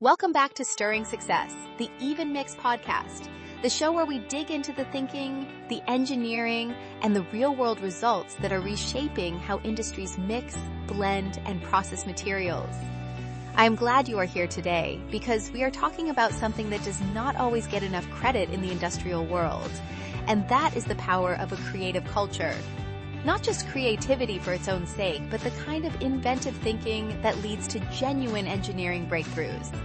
Welcome back to Stirring Success, the EvenMix podcast, the show where we dig into the thinking, the engineering, and the real-world results that are reshaping how industries mix, blend, and process materials. I am glad you are here today because we are talking about something that does not always get enough credit in the industrial world, and that is the power of a creative culture. Not just creativity for its own sake, but the kind of inventive thinking that leads to genuine engineering breakthroughs.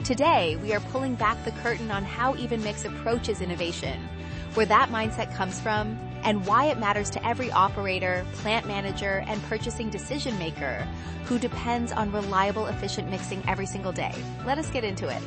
Today, we are pulling back the curtain on how EvenMix approaches innovation, where that mindset comes from, and why it matters to every operator, plant manager, and purchasing decision maker who depends on reliable, efficient mixing every single day. Let us get into it.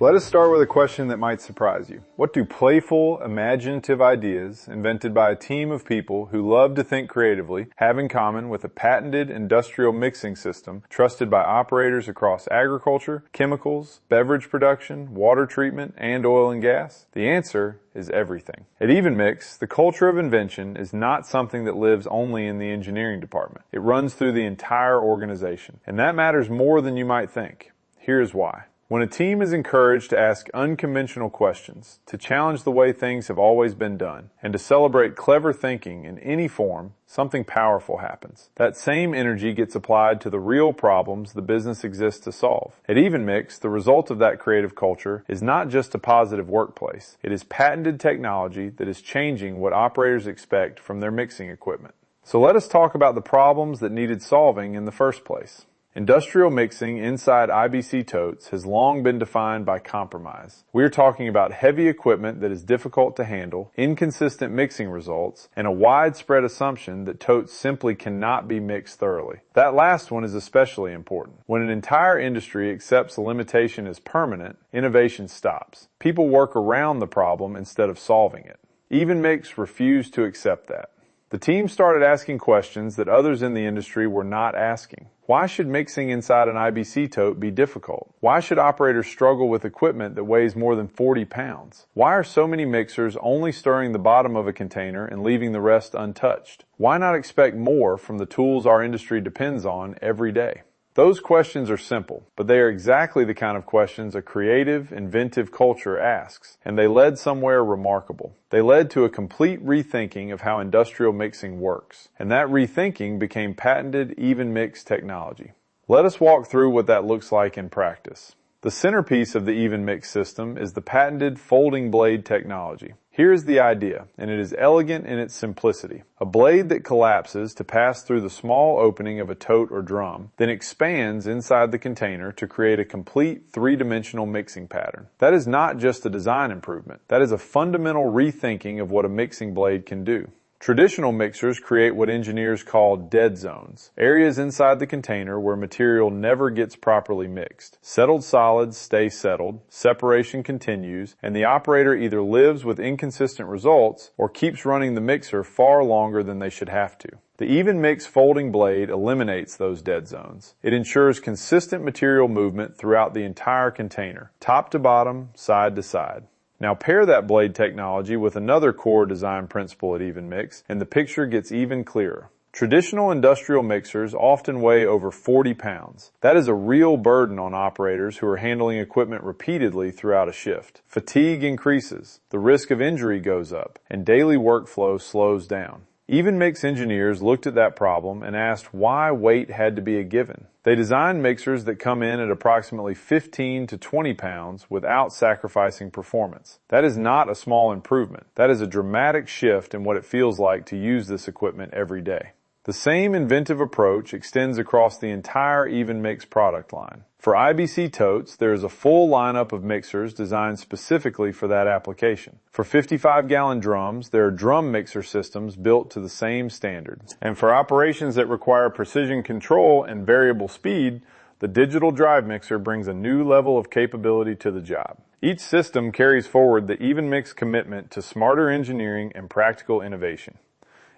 Let us start with a question that might surprise you. What do playful, imaginative ideas invented by a team of people who love to think creatively have in common with a patented industrial mixing system trusted by operators across agriculture, chemicals, beverage production, water treatment, and oil and gas? The answer is everything. At EvenMix, the culture of invention is not something that lives only in the engineering department. It runs through the entire organization, and that matters more than you might think. Here's why. When a team is encouraged to ask unconventional questions, to challenge the way things have always been done, and to celebrate clever thinking in any form, something powerful happens. That same energy gets applied to the real problems the business exists to solve. At EvenMix, the result of that creative culture is not just a positive workplace. It is patented technology that is changing what operators expect from their mixing equipment. So let us talk about the problems that needed solving in the first place. Industrial mixing inside IBC totes has long been defined by compromise. We are talking about heavy equipment that is difficult to handle, inconsistent mixing results, and a widespread assumption that totes simply cannot be mixed thoroughly. That last one is especially important. When an entire industry accepts a limitation as permanent, innovation stops. People work around the problem instead of solving it. EvenMix refused to accept that. The team started asking questions that others in the industry were not asking. Why should mixing inside an IBC tote be difficult? Why should operators struggle with equipment that weighs more than 40 pounds? Why are so many mixers only stirring the bottom of a container and leaving the rest untouched? Why not expect more from the tools our industry depends on every day? Those questions are simple, but they are exactly the kind of questions a creative, inventive culture asks, and they led somewhere remarkable. They led to a complete rethinking of how industrial mixing works, and that rethinking became patented EvenMix technology. Let us walk through what that looks like in practice. The centerpiece of the EvenMix system is the patented folding blade technology. Here is the idea, and it is elegant in its simplicity. A blade that collapses to pass through the small opening of a tote or drum, then expands inside the container to create a complete three-dimensional mixing pattern. That is not just a design improvement. That is a fundamental rethinking of what a mixing blade can do. Traditional mixers create what engineers call dead zones, areas inside the container where material never gets properly mixed. Settled solids stay settled, separation continues, and the operator either lives with inconsistent results or keeps running the mixer far longer than they should have to. The EvenMix folding blade eliminates those dead zones. It ensures consistent material movement throughout the entire container, top to bottom, side to side. Now pair that blade technology with another core design principle at EvenMix, and the picture gets even clearer. Traditional industrial mixers often weigh over 40 pounds. That is a real burden on operators who are handling equipment repeatedly throughout a shift. Fatigue increases, the risk of injury goes up, and daily workflow slows down. EvenMix engineers looked at that problem and asked why weight had to be a given. They designed mixers that come in at approximately 15 to 20 pounds without sacrificing performance. That is not a small improvement. That is a dramatic shift in what it feels like to use this equipment every day. The same inventive approach extends across the entire EvenMix product line. For IBC totes, there is a full lineup of mixers designed specifically for that application. For 55-gallon drums, there are drum mixer systems built to the same standards. And for operations that require precision control and variable speed, the digital drive mixer brings a new level of capability to the job. Each system carries forward the EvenMix commitment to smarter engineering and practical innovation.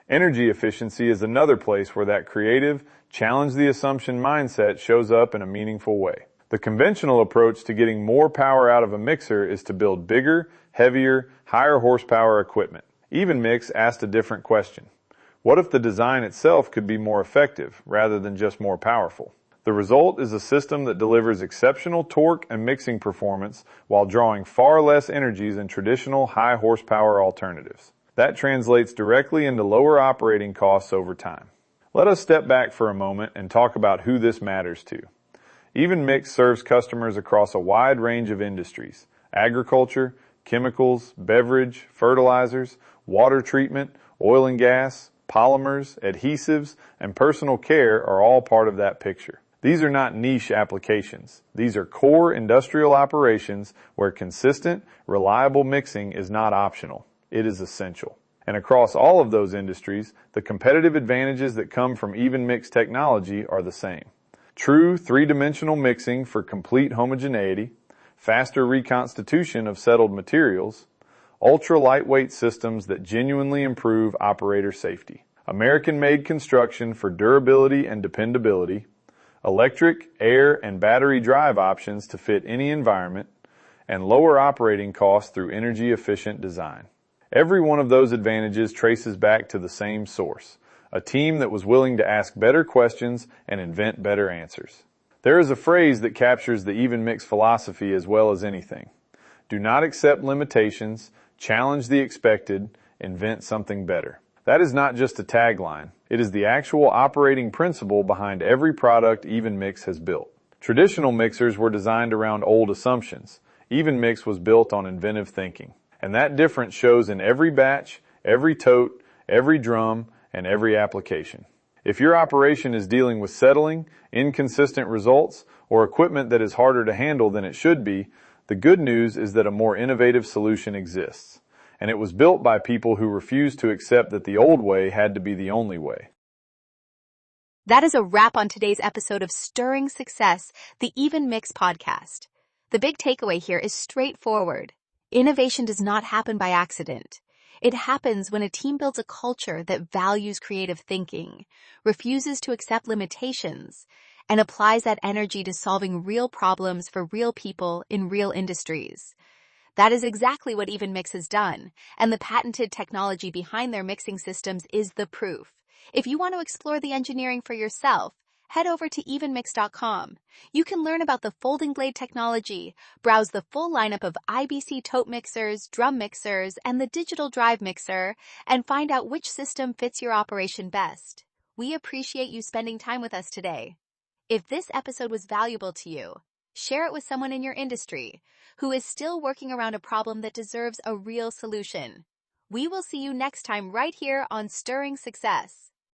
Energy efficiency is another place where that creative, challenge the assumption mindset shows up in a meaningful way. The conventional approach to getting more power out of a mixer is to build bigger, heavier, higher horsepower equipment. EvenMix asked a different question. What if the design itself could be more effective rather than just more powerful? The result is a system that delivers exceptional torque and mixing performance while drawing far less energy than traditional high horsepower alternatives. That translates directly into lower operating costs over time. Let us step back for a moment and talk about who this matters to. EvenMix serves customers across a wide range of industries: agriculture, chemicals, beverage, fertilizers, water treatment, oil and gas, polymers, adhesives, and personal care are all part of that picture. These are not niche applications. These are core industrial operations where consistent, reliable mixing is not optional. It is essential. And across all of those industries, the competitive advantages that come from EvenMix technology are the same. True three-dimensional mixing for complete homogeneity, faster reconstitution of settled materials, ultra-lightweight systems that genuinely improve operator safety, American-made construction for durability and dependability, electric, air, and battery drive options to fit any environment, and lower operating costs through energy-efficient design. Every one of those advantages traces back to the same source: a team that was willing to ask better questions and invent better answers. There is a phrase that captures the EvenMix philosophy as well as anything. Do not accept limitations, challenge the expected, invent something better. That is not just a tagline. It is the actual operating principle behind every product EvenMix has built. Traditional mixers were designed around old assumptions. EvenMix was built on inventive thinking. And that difference shows in every batch, every tote, every drum, and every application. If your operation is dealing with settling, inconsistent results, or equipment that is harder to handle than it should be, the good news is that a more innovative solution exists. And it was built by people who refused to accept that the old way had to be the only way. That is a wrap on today's episode of Stirring Success, the EvenMix podcast. The big takeaway here is straightforward. Innovation does not happen by accident. It happens when a team builds a culture that values creative thinking, refuses to accept limitations, and applies that energy to solving real problems for real people in real industries. That is exactly what EvenMix has done, and the patented technology behind their mixing systems is the proof. If you want to explore the engineering for yourself, head over to evenmix.com. You can learn about the folding blade technology, browse the full lineup of IBC tote mixers, drum mixers, and the digital drive mixer, and find out which system fits your operation best. We appreciate you spending time with us today. If this episode was valuable to you, share it with someone in your industry who is still working around a problem that deserves a real solution. We will see you next time right here on Stirring Success.